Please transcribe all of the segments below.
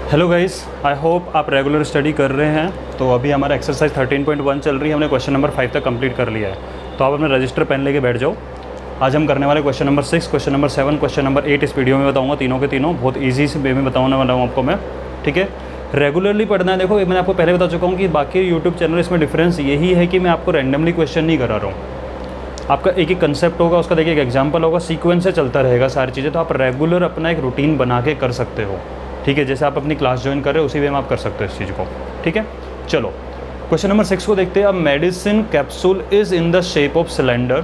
Hello guys, I hope आप regular study कर रहे हैं। तो अभी हमारा एक्सरसाइज 13.1 चल रही है, हमने क्वेश्चन नंबर 5 तक कंप्लीट कर लिया है। तो आप अपना रजिस्टर पेन लेके बैठ जाओ। आज हम करने वाले question number 6, question number 7, question number 8 इस वीडियो में बताऊंगा। तीनों के तीनों बहुत ईजी से वे में बताने वाला हूँ आपको मैं, ठीक है। रेगुलरली पढ़ना है। देखो, मैंने आपको पहले बता चुका हूँ कि बाकी यूट्यूब चैनल इसमें डिफरेंस यही है कि मैं आपको रैंडमली क्वेश्चन नहीं करा रहा हूँ। आपका एक एक कंसेप्ट होगा, उसका देखिए एक एग्जाम्पल होगा, सीक्वेंस से चलता रहेगा सारी चीज़ें। तो आप रेगुलर अपना एक रूटीन बना के कर सकते हो, ठीक है। जैसे आप अपनी क्लास ज्वाइन कर रहे हो उसी वे में आप कर सकते हो इस चीज़ को, ठीक है। चलो क्वेश्चन नंबर 6 को देखते हैं। अब medicine capsule is in the shape of cylinder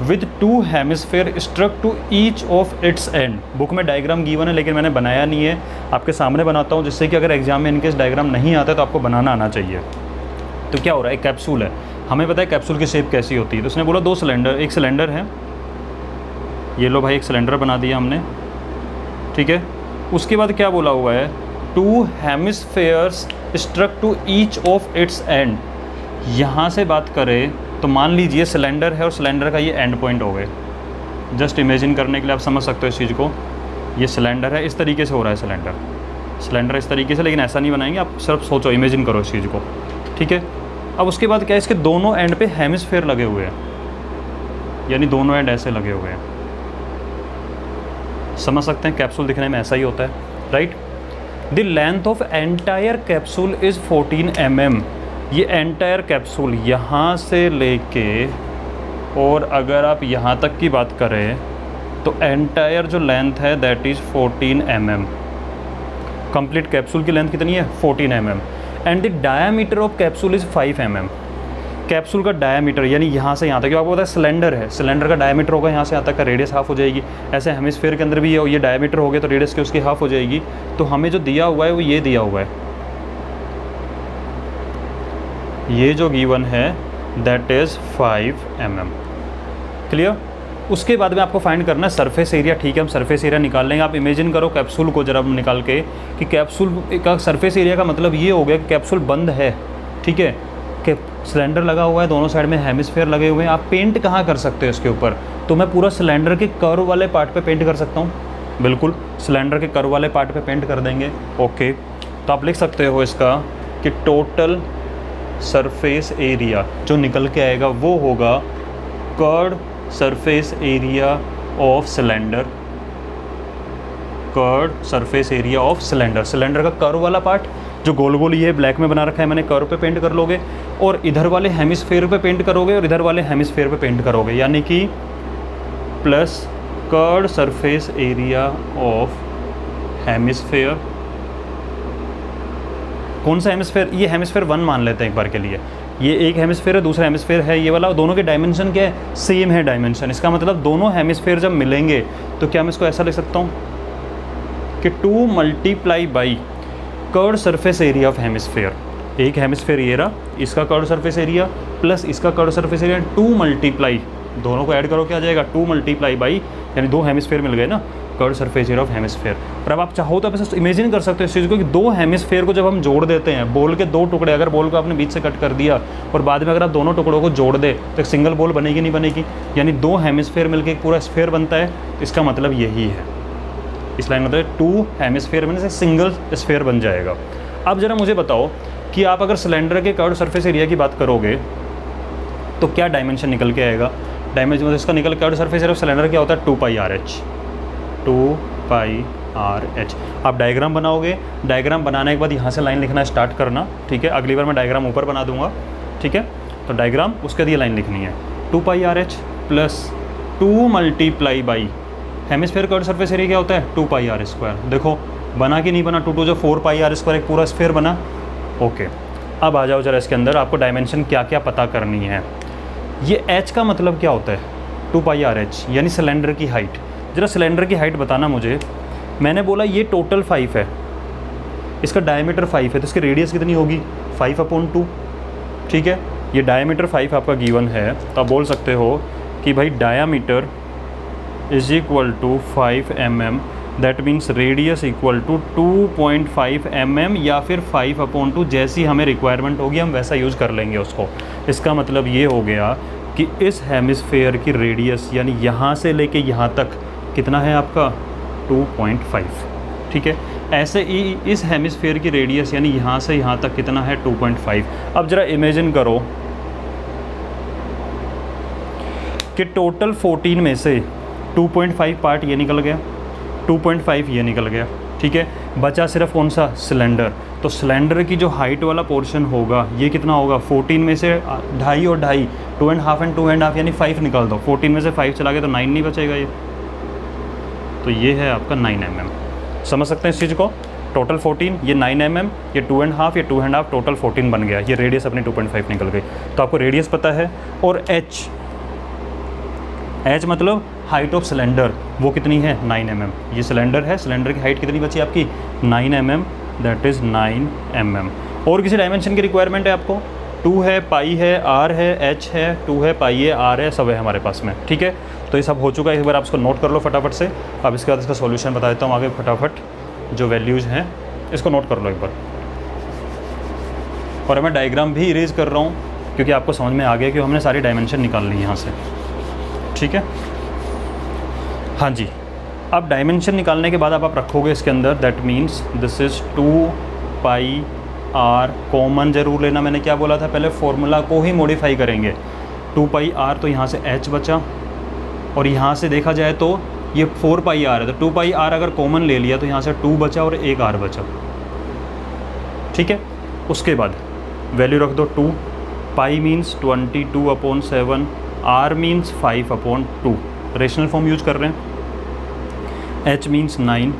with 2 hemisphere struck to each of its end. Book में डायग्राम गिवन है लेकिन मैंने बनाया नहीं है, आपके सामने बनाता हूँ, जिससे कि अगर एग्जाम में इनकेस डायग्राम नहीं आता तो आपको बनाना आना चाहिए। तो क्या हो रहा है, एक कैप्सूल है, हमें पता है कैप्सूल की शेप कैसी होती है। तो उसने बोला 2 सिलेंडर, एक सिलेंडर है, ये लो भाई, एक सिलेंडर बना दिया हमने, ठीक है। उसके बाद क्या बोला हुआ है, 2 hemispheres struck to each of its end. यहाँ से बात करें तो मान लीजिए सिलेंडर है और सिलेंडर का ये एंड पॉइंट हो गए। जस्ट इमेजिन करने के लिए आप समझ सकते हो इस चीज़ को। ये सिलेंडर है, इस तरीके से हो रहा है सिलेंडर इस तरीके से, लेकिन ऐसा नहीं बनाएंगे आप, सिर्फ सोचो, इमेजिन करो इस चीज़ को, ठीक है। अब उसके बाद क्या है, इसके दोनों एंड पे हेमिस्फेयर लगे हुए हैं, यानी दोनों एंड ऐसे लगे हुए हैं। समझ सकते हैं कैप्सूल दिखने में ऐसा ही होता है, right. The length of entire capsule is 14 mm। ये एंटायर कैप्सूल यहाँ से लेके और अगर आप यहाँ तक की बात करें तो एंटायर जो लेंथ है that is 14 mm। Complete capsule की लेंथ कितनी है, 14 mm। And the diameter of capsule is 5 mm। Capsule का डायामीटर यानी यहाँ से यहाँ तक, जो आपको पता है सिलेंडर है, सिलेंडर का डायामीटर होगा यहाँ से यहाँ तक का, रेडियस हाफ हो जाएगी। ऐसे हेमिस्फीयर के अंदर भी ये डायामीटर हो गया तो रेडियस की उसकी हाफ हो जाएगी। तो हमें जो दिया हुआ है वो ये दिया हुआ है, ये जो गिवन है दैट इज़ 5 mm। क्लियर। उसके बाद में आपको फाइंड करना है सरफेस एरिया, ठीक है। हम सरफेस एरिया निकाल लेंगे। आप इमेजिन करो कैप्सूल को जरा निकाल के कि कैप्सूल का सरफेस एरिया का मतलब ये हो गया कि कैप्सूल बंद है, ठीक है, कि सिलेंडर लगा हुआ है, दोनों साइड में हेमिस्फेयर लगे हुए हैं। आप पेंट कहाँ कर सकते हो इसके ऊपर, तो मैं पूरा सिलेंडर के कर्व वाले पार्ट पे पेंट कर सकता हूँ, बिल्कुल सिलेंडर के कर्व वाले पार्ट पे पेंट कर देंगे, ओके। तो आप लिख सकते हो इसका कि टोटल सरफेस एरिया जो निकल के आएगा वो होगा curve surface area of cylinder, curve surface area of cylinder. Cylinder का कर्व वाला पार्ट जो गोल गोल ये ब्लैक में बना रखा है मैंने, कर्व पे पेंट कर लोगे, और इधर वाले हेमिस्फेयर पे पेंट करोगे और इधर वाले हेमिस्फेयर पे पेंट करोगे, यानी कि plus curve surface area of hemisphere. कौन सा हेमिस्फेयर, ये हेमिस्फेयर 1 मान लेते हैं एक बार के लिए। ये एक हेमिस्फेयर है, दूसरा हेमिस्फेयर है ये वाला, दोनों के डायमेंशन क्या है, सेम है डायमेंशन। इसका मतलब दोनों हेमिस्फेयर जब मिलेंगे तो क्या मैं इसको ऐसा लिख सकता हूँ कि 2 multiply by curve surface area of hemisphere. एक हेमिस्फेयर ये रहा, इसका कर्व सरफेस एरिया प्लस इसका कर्व सरफेस एरिया, 2 मल्टीप्लाई, दोनों को ऐड करो क्या आ जाएगा, 2 मल्टीप्लाई बाई, यानी 2 हेमिस्फेयर मिल गए ना, curve surface area of hemisphere. पर अब आप चाहो तो आप ऐसे इमेजिन कर सकते हो इस चीज़ को कि 2 हेमिस्फेयर को जब हम जोड़ देते हैं, बॉल के 2 टुकड़े, अगर बॉल को आपने बीच से कट कर दिया और बाद में अगर आप दोनों टुकड़ों को जोड़ दे तो एक सिंगल बॉल बनेगी नहीं बनेगी, यानी 2 हेमिस्फेयर मिलकर एक पूरा स्फेयर बनता है। इसका मतलब यही है, इस लाइन मतलब 2 हेमिस्फेयर में से सिंगल स्फेयर बन जाएगा। अब जरा मुझे बताओ कि आप अगर सिलेंडर के कर्व सरफेस एरिया की बात करोगे तो क्या डायमेंशन निकल के आएगा, डायमेंशन इसका निकल curve surface area of cylinder क्या होता है, 2πRh। 2πRh। आप डायग्राम बनाओगे, डायग्राम बनाने के बाद यहाँ से लाइन लिखना स्टार्ट करना, ठीक है। अगली बार मैं डायग्राम ऊपर बना दूंगा, ठीक है। तो डायग्राम उसके बाद ये लाइन लिखनी है, 2πRh plus 2 multiply by hemisphere curve surface area क्या होता है, 2πr²। देखो बना कि नहीं बना, 2 2 जो 4πr², एक पूरा स्फेयर बना, ओके। अब आ जाओ जरा इसके अंदर, आपको डायमेंशन क्या क्या पता करनी है। ये h का मतलब क्या होता है, 2πRh, यानी सिलेंडर की हाइट। जरा सिलेंडर की हाइट बताना मुझे। मैंने बोला ये टोटल 5 है, इसका डायमीटर 5 है, तो इसकी रेडियस कितनी होगी, 5/2, ठीक है। ये डायमीटर 5 आपका गिवन है, तो आप बोल सकते हो कि भाई diameter is equal to 5 mm, that means radius equal to 2.5 mm या फिर 5/2, जैसी हमें रिक्वायरमेंट होगी हम वैसा यूज़ कर लेंगे उसको। इसका मतलब ये हो गया कि इस हेमिस्फेयर की रेडियस यानी यहाँ से लेके यहाँ तक कितना है आपका, 2.5, ठीक है। ऐसे ही इस हेमिस्फीयर की रेडियस यानी यहाँ से यहाँ तक कितना है 2.5। अब ज़रा इमेजिन करो कि टोटल 14 में से 2.5 पार्ट ये निकल गया, 2.5 ये निकल गया, ठीक है। बचा सिर्फ कौन सा, सिलेंडर। तो सिलेंडर की जो हाइट वाला पोर्शन होगा ये कितना होगा, 14 में से 2.5 और 2.5, 2.5 एंड 2.5 यानी 5 निकाल दो। 14 में से 5 चला गया तो 9 नहीं बचेगा ये, तो ये है आपका 9 mm। समझ सकते हैं इस चीज़ को। टोटल 14, ये 9 mm, ये 2.5, ये 2.5, टोटल 14 बन गया। ये रेडियस अपनी 2.5 निकल गई। तो आपको रेडियस पता है। और एच मतलब हाइट ऑफ सिलेंडर, वो कितनी है, 9 mm। ये सिलेंडर है, सिलेंडर की हाइट कितनी बची आपकी, 9 mm, दैट इज़ 9 mm। और किसी डायमेंशन की रिक्वायरमेंट है आपको, 2 है, पाई है, आर है, एच है, 2 है, पाई है, आर है, सब है हमारे पास में, ठीक है। तो ये सब हो चुका है। एक बार आप इसको नोट कर लो फटाफट से। अब इसके बाद इसका सॉल्यूशन बता देता हूँ आगे फटाफट। जो वैल्यूज़ हैं इसको नोट कर लो एक बार। और मैं डायग्राम भी इरेज कर रहा हूँ क्योंकि आपको समझ में आ गया कि हमने सारी डायमेंशन निकाल ली यहाँ से, ठीक है। हाँ जी, अब डायमेंशन निकालने के बाद अब आप रखोगे इसके अंदर, that means this is 2 pi R. Common ज़रूर लेना, मैंने क्या बोला था पहले, फॉर्मूला को ही मॉडिफाई करेंगे। 2 पाई आर, तो यहाँ से एच बचा, और यहाँ से देखा जाए तो ये 4 पाई आर है, तो 2 पाई आर अगर कॉमन ले लिया तो यहाँ से 2 बचा और एक आर बचा, ठीक है। उसके बाद वैल्यू रख दो 2, pi means 22/7, R means 5/2, rational form use कर रहे हैं। एच मीन्स 9,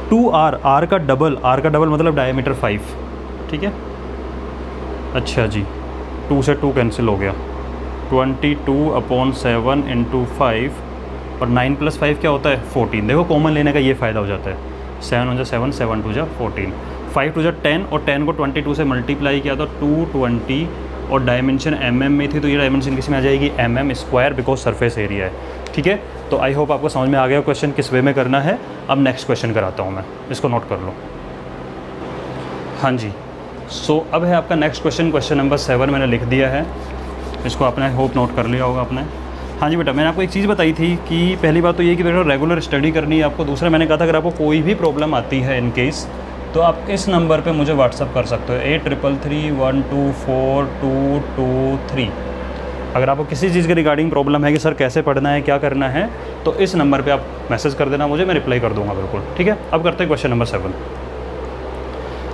2 आर, आर का डबल मतलब डायमीटर 5, ठीक है। अच्छा जी, 2 से 2 कैंसिल हो गया, 22/7 × 5, और 9 + 5 क्या होता है, 14। देखो कॉमन लेने का ये फ़ायदा हो जाता है। 7 × 7, 7 × 14, 5 × 10, और 10 को 22 से मल्टीप्लाई किया तो 220, और डायमेंशन mm में थी तो ये डायमेंशन किस में आ जाएगी, mm², बिकॉज सरफेस एरिया है, ठीक है। तो आई होप आपको समझ में आ गया क्वेश्चन किस वे में करना है। अब नेक्स्ट क्वेश्चन कराता हूँ मैं, इसको नोट कर लो। हाँ जी, सो अब है आपका नेक्स्ट क्वेश्चन, क्वेश्चन नंबर 7 मैंने लिख दिया है। इसको आपने होप नोट कर लिया होगा आपने। हाँ जी बेटा, मैंने आपको एक चीज़ बताई थी कि पहली बात तो ये कि बेटा रेगुलर स्टडी करनी है आपको। दूसरा मैंने कहा था अगर आपको कोई भी प्रॉब्लम आती है इन केस, तो आप इस नंबर पे मुझे व्हाट्सअप कर सकते हो, 8333124223। अगर आपको किसी चीज़ के रिगार्डिंग प्रॉब्लम है कि सर कैसे पढ़ना है, क्या करना है, तो इस नंबर पे आप मैसेज कर देना मुझे, मैं रिप्लाई कर दूंगा बिल्कुल, ठीक है। अब करते हैं question number 7।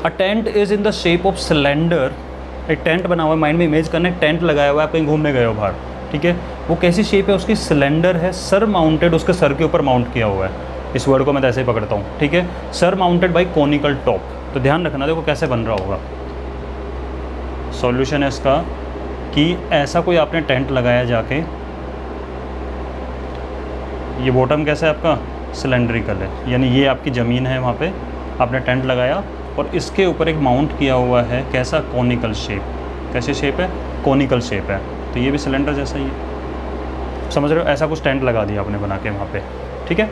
A tent is in the shape of cylinder. एक टेंट बना हुआ है, माइंड में इमेज करना है, टेंट लगाया हुआ है, आप कहीं घूमने गए हो बाहर, ठीक है। वो कैसी शेप है उसकी, सिलेंडर है, सर माउंटेड, उसके सर के ऊपर माउंट किया हुआ है। इस वर्ड को मैं ऐसे ही पकड़ता हूँ, ठीक है। Sir mounted by conical top. तो ध्यान रखना, देखो कैसे बन रहा होगा। सॉल्यूशन है इसका कि ऐसा कोई आपने टेंट लगाया जाके, ये बॉटम कैसा है आपका, सिलेंड्रिकल है, यानी ये आपकी ज़मीन है, वहाँ पे आपने टेंट लगाया और इसके ऊपर एक माउंट किया हुआ है, कैसा, कोनिकल शेप। कैसी शेप है, कोनिकल शेप है, तो ये भी सिलेंडर जैसा ही है, समझ रहे हो। ऐसा कुछ टेंट लगा दिया आपने बना के वहाँ पे, ठीक है।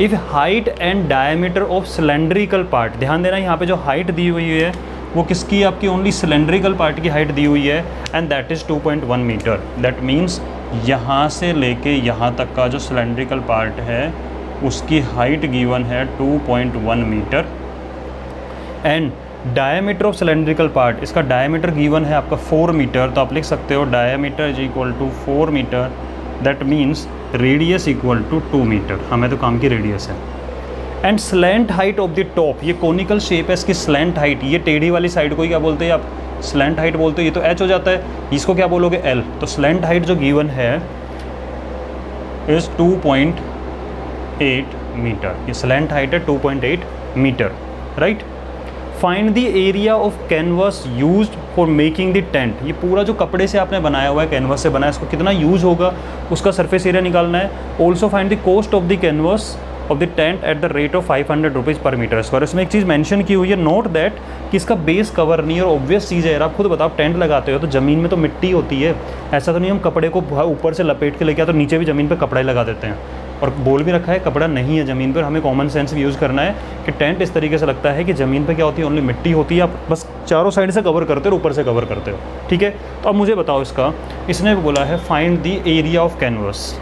If height and diameter of cylindrical part, ध्यान देना यहाँ पे जो हाइट दी हुई है वो किसकी, आपकी ओनली सिलेंड्रिकल पार्ट की हाइट दी हुई है, and that is 2.1 metre. That means यहाँ से लेके यहाँ तक का जो सिलेंड्रिकल पार्ट है उसकी हाइट गिवन है 2.1 metre, and diameter of cylindrical part, इसका डायमीटर गिवन है आपका 4 मीटर। तो आप लिख सकते हो diameter is equal to 4 metre, that means radius equal to 2 metre. हमें तो काम की रेडियस है। And slant height of the top, ये कोनिकल शेप है, इसकी स्लैंट हाइट, ये टेढ़ी वाली साइड को ही क्या बोलते हैं आप, स्लैंट हाइट बोलते हो। ये तो एच हो जाता है, इसको क्या बोलोगे, एल। तो स्लैंट हाइट जो गिवन है इज़ 2.8 मीटर। ये स्लैंट हाइट है 2.8 metre, right. Find the area of canvas used for making the tent. ये पूरा जो कपड़े से आपने बनाया हुआ है, कैनवस से बनाया, इसको कितना यूज़ होगा उसका सरफेस एरिया निकालना है। Also find the cost of the canvas of the tent at the rate of 500 rupees पर मीटर स्क्वायर। इसमें एक चीज़ मेंशन की हुई है, नोट दैट कि इसका बेस कवर नहीं है। और ऑब्वियस चीज़ है यार, आप खुद बताओ, टेंट लगाते हो तो ज़मीन में तो मिट्टी होती है, ऐसा तो नहीं हम कपड़े को ऊपर से लपेट के लेके आते तो नीचे भी ज़मीन पर कपड़ा ही लगा देते हैं। और बोल भी रखा है कपड़ा नहीं है ज़मीन पर। हमें कॉमन सेंस भी यूज़ करना है कि टेंट इस तरीके से लगता है कि ज़मीन पे क्या होती है, ओनली मिट्टी होती है, आप बस चारों साइड से कवर करते हो और ऊपर से कवर करते हो, ठीक है। तो अब मुझे बताओ इसका, इसने बोला है find the area of canvas.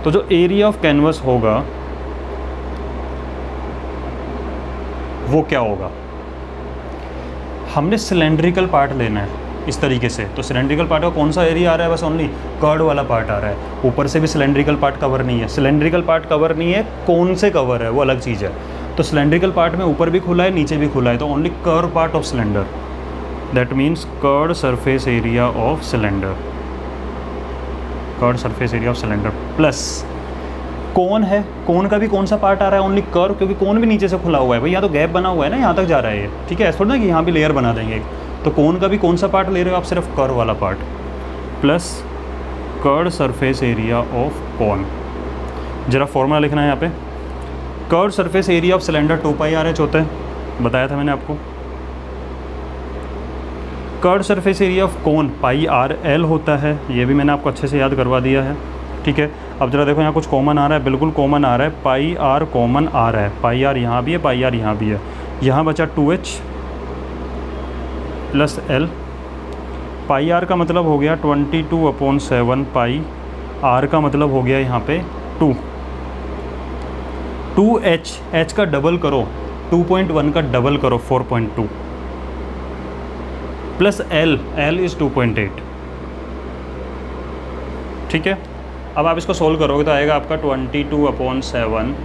तो जो एरिया ऑफ कैनवस होगा वो क्या होगा? हमने सिलेंड्रिकल पार्ट लेना है इस तरीके से, तो सिलेंड्रिकल पार्ट का कौन सा एरिया आ रहा है? बस ओनली कर्ड वाला पार्ट आ रहा है। ऊपर से भी सिलेंड्रिकल पार्ट कवर नहीं है, सिलेंड्रिकल पार्ट कवर नहीं है, कौन से कवर है वो अलग चीज़ है। तो सिलेंड्रिकल पार्ट में ऊपर भी खुला है नीचे भी खुला है, तो only curve part of cylinder, that means curved surface area of cylinder, curved surface area of cylinder plus cone है। कोन का भी कौन सा पार्ट आ रहा है? ओनली कर्व, क्योंकि कोन भी नीचे से खुला हुआ है भाई, यहाँ तो गैप बना हुआ है ना, यहाँ तक जा रहा है ये, ठीक है। ऐसा थोड़ा ना कि यहाँ भी लेयर बना देंगे, तो कोन का भी कौन सा पार्ट ले रहे हो आप? सिर्फ कर्व वाला part plus curd surface area of cone. जरा फॉर्मूला लिखना है यहाँ पे, curd surface area of cylinder 2πr/h होता है, बताया था मैंने आपको। Curd surface area of cone πr/l होता है, ये भी मैंने आपको अच्छे से याद करवा दिया है, ठीक है। अब जरा देखो यहाँ कुछ कॉमन आ रहा है, बिल्कुल कॉमन आ रहा है, πr कॉमन आ रहा है, πr यहाँ भी है, πr यहाँ भी है, यहाँ बचा 2h प्लस l। πr का मतलब हो गया 22/7 पाई, r का मतलब हो गया यहाँ पे 2। 2h, h का डबल करो, 2.1 का डबल करो 4.2 प्लस l, l इज़ 2.8, ठीक है। अब आप इसको सोल्व करोगे तो आएगा आपका 22/7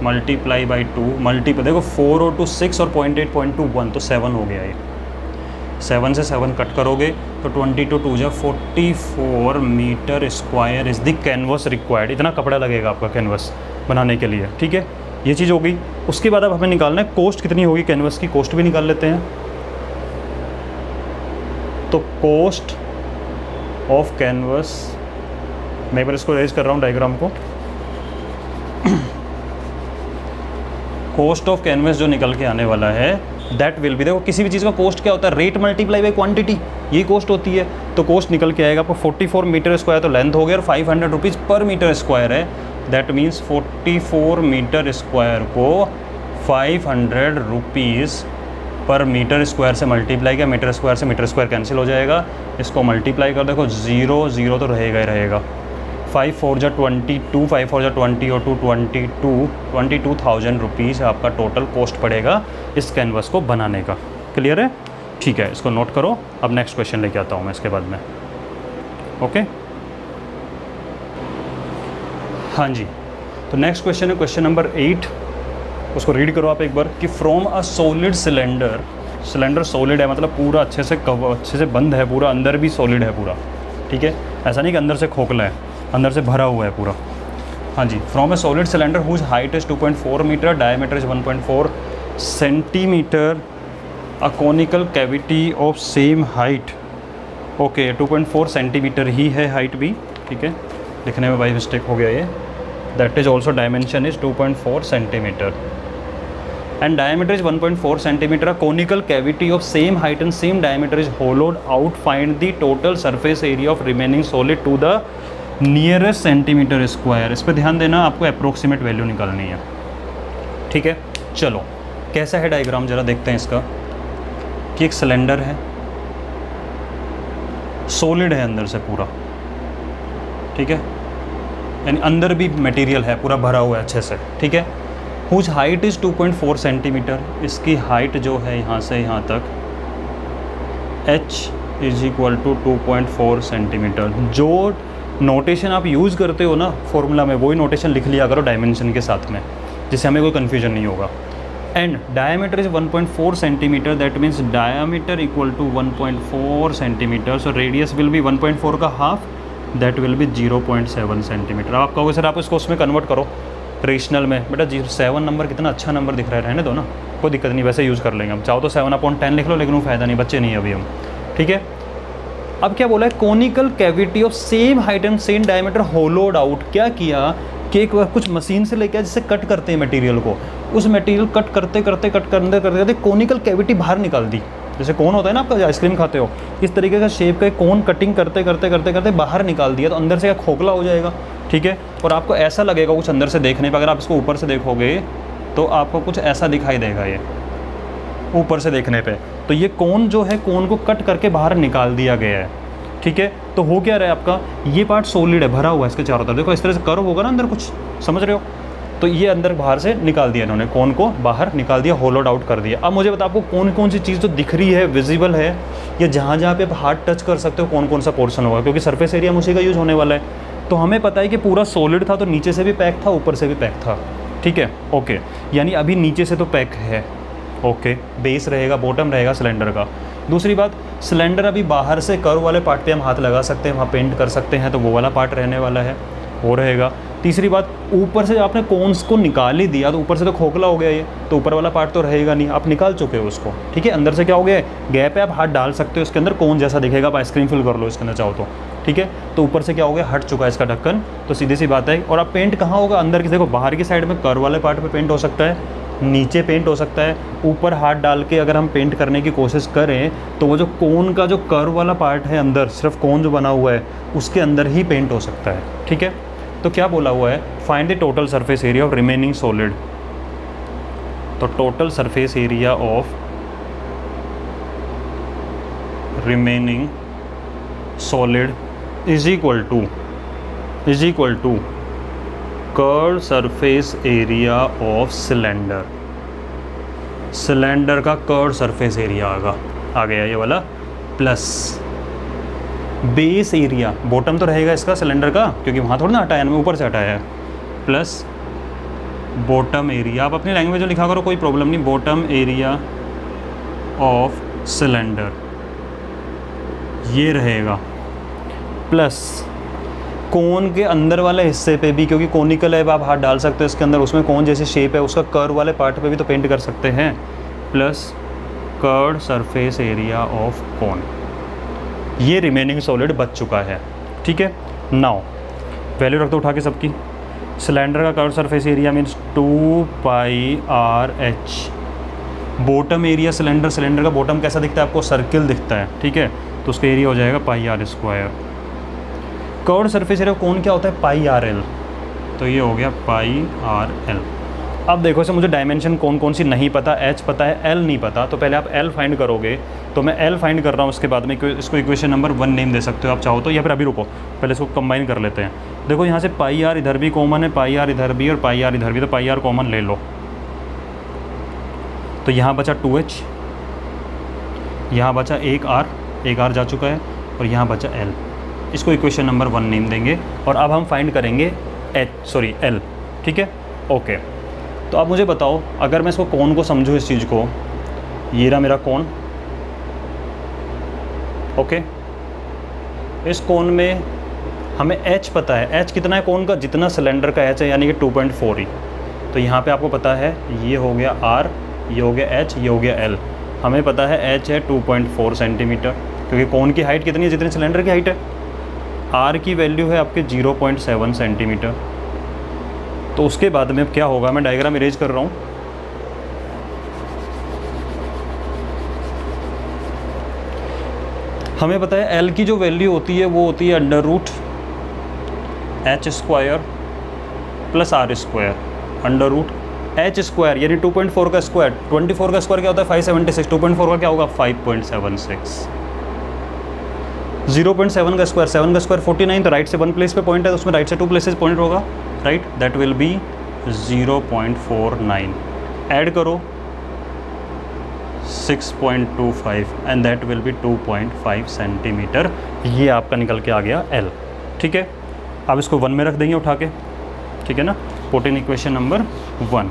मल्टीप्लाई बाई 2 मल्टीप्लाई, देखो 4 और 2 6 और 0.8 0.2 1, तो 7 हो गया ये। 7 से 7 कट करोगे तो 22 2 जा 44 metre square is the canvas required. इतना कपड़ा लगेगा आपका कैनवस बनाने के लिए, ठीक है। ये चीज़ हो गई। उसके बाद अब हमें निकालना है कॉस्ट कितनी होगी कैनवस की, कॉस्ट भी निकाल लेते हैं। तो कॉस्ट ऑफ कैनवस, मैं एक बार इसको रेज कर रहा हूँ डायग्राम को। कॉस्ट ऑफ कैनवस जो निकल के आने वाला है दैट विल बी, देखो किसी भी चीज़ का कॉस्ट क्या होता है? रेट मल्टीप्लाई बाई क्वांटिटी, यही कॉस्ट होती है। तो कॉस्ट निकल के आएगा आपको 44 मीटर स्क्वायर, तो लेंथ हो गया, और 500 रुपीज़ पर मीटर स्क्वायर है। दैट मीन्स 44 मीटर स्क्वायर को 500 रुपीज़ पर मीटर स्क्वायर से मल्टीप्लाई किया। मीटर स्क्वायर से मीटर स्क्वायर कैंसिल हो जाएगा, इसको मल्टीप्लाई कर देखो, 0 0 तो रहेगा ही रहेगा। 5 4 जा 22, 5 4 जा 20 और 2 22,000 रुपीज़ आपका टोटल कॉस्ट पड़ेगा इस कैनवस को बनाने का। क्लियर है? ठीक है, इसको नोट करो। अब नेक्स्ट क्वेश्चन लेके आता हूँ मैं इसके बाद में। ओके, हाँ जी। तो नेक्स्ट क्वेश्चन है क्वेश्चन नंबर 8, उसको रीड करो आप एक बार कि from a solid cylinder, cylinder solid है मतलब पूरा अच्छे से कवर, अच्छे से बंद है पूरा, अंदर भी सॉलिड है पूरा, ठीक है। ऐसा नहीं कि अंदर से खोखला है, अंदर से भरा हुआ है पूरा। हाँ जी, from a solid cylinder whose height is 2.4 metre, diameter is 1.4 centimetre, a conical cavity of same height. Okay, 2.4 centimetre ही है हाइट भी, ठीक है। लिखने में बाई मिस्टेक हो गया ये। That is also dimension is 2.4 centimetre and diameter is 1.4 centimeter. A conical cavity of same height and same diameter is hollowed out. Find the total surface area of remaining solid to the nearest centimeter square. इस पर ध्यान देना, आपको approximate value निकालनी है, ठीक है। चलो, कैसा है डायग्राम जरा देखते हैं इसका। कि एक सिलेंडर है, सॉलिड है अंदर से पूरा, ठीक है, यानी अंदर भी मटेरियल है, पूरा भरा हुआ है अच्छे से, ठीक है। हुज हाइट इज़ 2.4 सेंटीमीटर, इसकी हाइट जो है यहाँ से यहाँ तक h is equal to 2.4 centimetre. जो नोटेशन आप यूज़ करते हो ना फॉर्मूला में, वही नोटेशन लिख लिया करो डायमेंशन के साथ में, जिससे हमें कोई कन्फ्यूजन नहीं होगा। And diameter is 1.4 centimetre, that means diameter equal to 1.4 centimetre. So radius will be 1.4 का half, that will be 0.7 centimetre. आप कहोगे सर आप इसको उसमें कन्वर्ट करो रेशनल में। बेटा 7 नंबर कितना अच्छा नंबर दिख रहा है, रहने दो ना, कोई दिक्कत नहीं, वैसे यूज़ कर लेंगे हम। चाहो तो 7/10 लिख लो, लेकिन वो फ़ायदा नहीं, बच्चे नहीं है अभी हम, ठीक है। अब क्या बोला है? Conical cavity of same height and same diameter होलोड out. क्या किया कि एक कुछ मशीन से लेके जिससे कट करते हैं मटेरियल को, उस मटेरियल कट करते कॉनिकल कैविटी बाहर निकाल दी। जैसे कौन होता है ना आपका, आइसक्रीम खाते हो, इस तरीके का शेप का कौन कटिंग करते बाहर निकाल दिया, तो अंदर से क्या खोखला हो जाएगा, ठीक है। और आपको ऐसा लगेगा कुछ अंदर से देखने पर, अगर आप इसको ऊपर से देखोगे तो आपको कुछ ऐसा दिखाई देगा ये ऊपर से देखने पे। तो ये कोन जो है, कोन को कट करके बाहर निकाल दिया गया है, ठीक है। तो हो क्या रहा है आपका, ये पार्ट सॉलिड है, भरा हुआ है इसके चारों तरफ। देखो इस तरह से कर्व होगा ना अंदर कुछ, समझ रहे हो? तो ये अंदर बाहर से निकाल दिया इन्होंने, कोन को बाहर निकाल दिया, होलोड आउट कर दिया। अब मुझे बता आपको कौन कौन सी चीज़ तो दिख रही है, विजिबल है, या जहाँ जहाँ पे आप हाथ टच कर सकते हो कौन कौन सा पोर्शन होगा, क्योंकि सरफेस एरिया उसी का यूज़ होने वाला है। तो हमें पता है कि पूरा सॉलिड था तो नीचे से भी पैक था, ऊपर से भी पैक था, ठीक है, ओके। यानी अभी नीचे से तो पैक है, ओके, बेस रहेगा, बॉटम रहेगा सिलेंडर का। दूसरी बात, सिलेंडर अभी बाहर से कर्व वाले पार्ट पे हम हाथ लगा सकते हैं, वहाँ पेंट कर सकते हैं, तो वो वाला पार्ट रहने वाला है, वो रहेगा। तीसरी बात, ऊपर से आपने कोन्स को निकाल ही दिया तो ऊपर से तो खोखला हो गया ये, तो ऊपर वाला पार्ट तो रहेगा नहीं, आप निकाल चुके हो उसको, ठीक है। अंदर से क्या हो गया, गैप है, आप हाथ डाल सकते हो इसके अंदर, कोन जैसा दिखेगा, आप आइसक्रीम फिल कर लो इसके अंदर चाहो तो, ठीक है। तो ऊपर से क्या हो गया, हट चुका है इसका ढक्कन, तो सीधी सी बात है। और आप पेंट कहाँ होगा, अंदर की, देखो बाहर की साइड में कर्व वाले पार्ट पे पेंट हो सकता है, नीचे पेंट हो सकता है, ऊपर हाथ डाल के अगर हम पेंट करने की कोशिश करें तो वो जो कोन का जो कर्व वाला पार्ट है अंदर, सिर्फ कोन जो बना हुआ है उसके अंदर ही पेंट हो सकता है, ठीक है। तो क्या बोला हुआ है, find the total surface area of remaining solid. तो total surface area of remaining solid is equal to curve surface area of cylinder. Cylinder का कर्व सरफेस एरिया आ गया ये वाला, प्लस बेस एरिया, बॉटम तो रहेगा इसका सिलेंडर का, क्योंकि वहाँ थोड़ा ना हटाया है, ऊपर से हटाया है, प्लस बॉटम एरिया, आप अपनी लैंग्वेज में लिखा करो, कोई प्रॉब्लम नहीं, बॉटम एरिया ऑफ सिलेंडर ये रहेगा, प्लस कोन के अंदर वाले हिस्से पे भी, क्योंकि कोनिकल है, आप हाथ डाल सकते हो इसके अंदर, उसमें कोन जैसी शेप है, उसका कर्व वाले पार्ट पे भी तो पेंट कर सकते हैं, plus curve surface area of cone. ये रिमेनिंग सॉलिड बच चुका है, ठीक है। नाउ वैल्यू रख दो उठा के सबकी। सिलेंडर का curve surface area means 2πr/h। Bottom area cylinder का बॉटम कैसा दिखता है आपको, सर्किल दिखता है, ठीक है, तो उसका एरिया हो जाएगा πr²। कर्व सरफेस एरिया कौन क्या होता है, πrl, तो ये हो गया πrl। अब देखो से मुझे डायमेंशन कौन कौन सी नहीं पता, h पता है, l नहीं पता, तो पहले आप l फाइंड करोगे, तो मैं l फाइंड कर रहा हूँ, उसके बाद में इसको इक्वेशन नंबर 1 नेम दे सकते हो आप चाहो तो, या फिर अभी रुको पहले इसको कंबाइन कर लेते हैं। देखो यहाँ से πr इधर भी कॉमन है, πr इधर भी और πr इधर भी, तो πr कॉमन ले लो, तो यहाँ बचा 2h, यहाँ बचा एक r जा चुका है, और यहाँ बचा l। इसको इक्वेशन नंबर 1 नेम देंगे, और अब हम फाइंड करेंगे l, ठीक है, ओके। तो अब मुझे बताओ, अगर मैं इसको कोन को समझूँ, इस चीज़ को, ये रहा मेरा कोन, ओके। इस कोन में हमें h पता है, h कितना है कोन का, जितना सिलेंडर का h है, यानी कि 2.4 ही। तो यहाँ पे आपको पता है ये हो गया r, ये हो गया h, ये हो गया l। हमें पता है h है 2.4 सेंटीमीटर, क्योंकि कोन की हाइट कितनी है, जितनी सिलेंडर की हाइट है। r की वैल्यू है आपके 0.7 सेंटीमीटर। तो उसके बाद में अब क्या होगा, मैं डायग्राम इरेज कर रहा हूँ। हमें पता है l की जो वैल्यू होती है वो होती है √h² + r², √h², यानी 2.4 का स्क्वायर, 24 का स्क्वायर क्या होता है 576, 2.4 का क्या होगा 5.76, 0.7 का स्क्वायर, 7 का स्क्वायर 49, तो राइट से 1 प्लेस पे पॉइंट है, तो उसमें राइट से 2 प्लेसेस पॉइंट होगा, right, that will B 0.49। Add करो 6.25 and that will B 2.5 centimetre. ये आपका निकल के आ गया L, ठीक है। अब इसको 1 में रख देंगे उठा के, ठीक है ना। Put in equation number 1,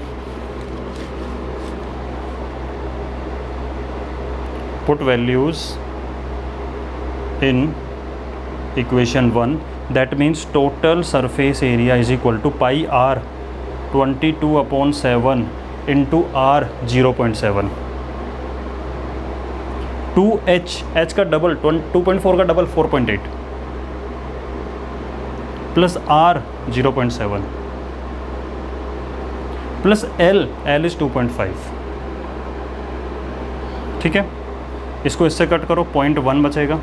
put values in equation 1, that means total surface area is equal to pi r 22/7 into r 0.7, 2h, h का डबल 2.4 का double 4.8 plus r 0.7 plus l is 2.5, ठीक है। इसको इससे कट करो, 0.1 बचेगा।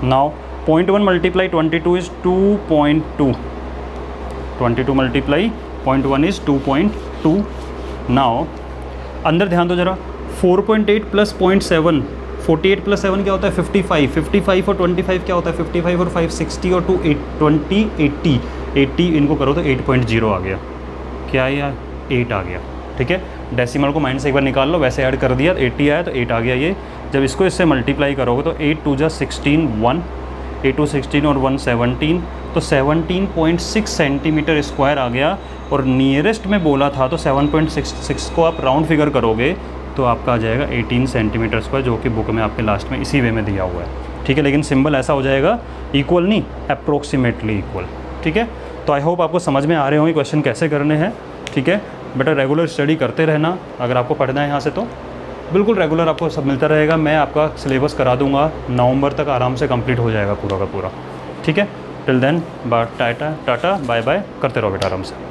Now 0.1 multiply 22 is 2.2, 22 multiply 0.1 is 2.2। Now अंदर ध्यान दो जरा, 4.8 प्लस 0.7, 48 प्लस 7 क्या होता है 55, 55 और 25 क्या होता है 55 और 5 60 और 2 20 80 इनको करो तो 8.0 आ गया, क्या आया 8 आ गया, ठीक है। डेसिमल को माइंड से एक बार निकाल लो, वैसे ऐड कर दिया 80 आया तो 8 आ गया ये। जब इसको इससे मल्टीप्लाई करोगे तो 8 2 जा 16 1, 8 2 16 और 1 17, तो 17.6 सेंटीमीटर स्क्वायर आ गया। और नियरेस्ट में बोला था तो 7.66 को आप राउंड फिगर करोगे तो आपका आ जाएगा 18 सेंटीमीटर स्क्वायर, जो कि बुक में आपके लास्ट में इसी वे में दिया हुआ है, ठीक है। लेकिन सिंबल ऐसा हो जाएगा, इक्वल नहीं, अप्रोक्सीमेटली इक्वल, ठीक है। तो आई होप आपको समझ में आ रहे होंगे क्वेश्चन कैसे करने हैं, ठीक है। बेटा रेगुलर स्टडी करते रहना, अगर आपको पढ़ना है यहाँ से तो बिल्कुल रेगुलर आपको सब मिलता रहेगा। मैं आपका सिलेबस करा दूंगा, नवंबर तक आराम से कंप्लीट हो जाएगा पूरा का पूरा, ठीक है। Till then tata tata bye bye, करते रहो बेटा आराम से।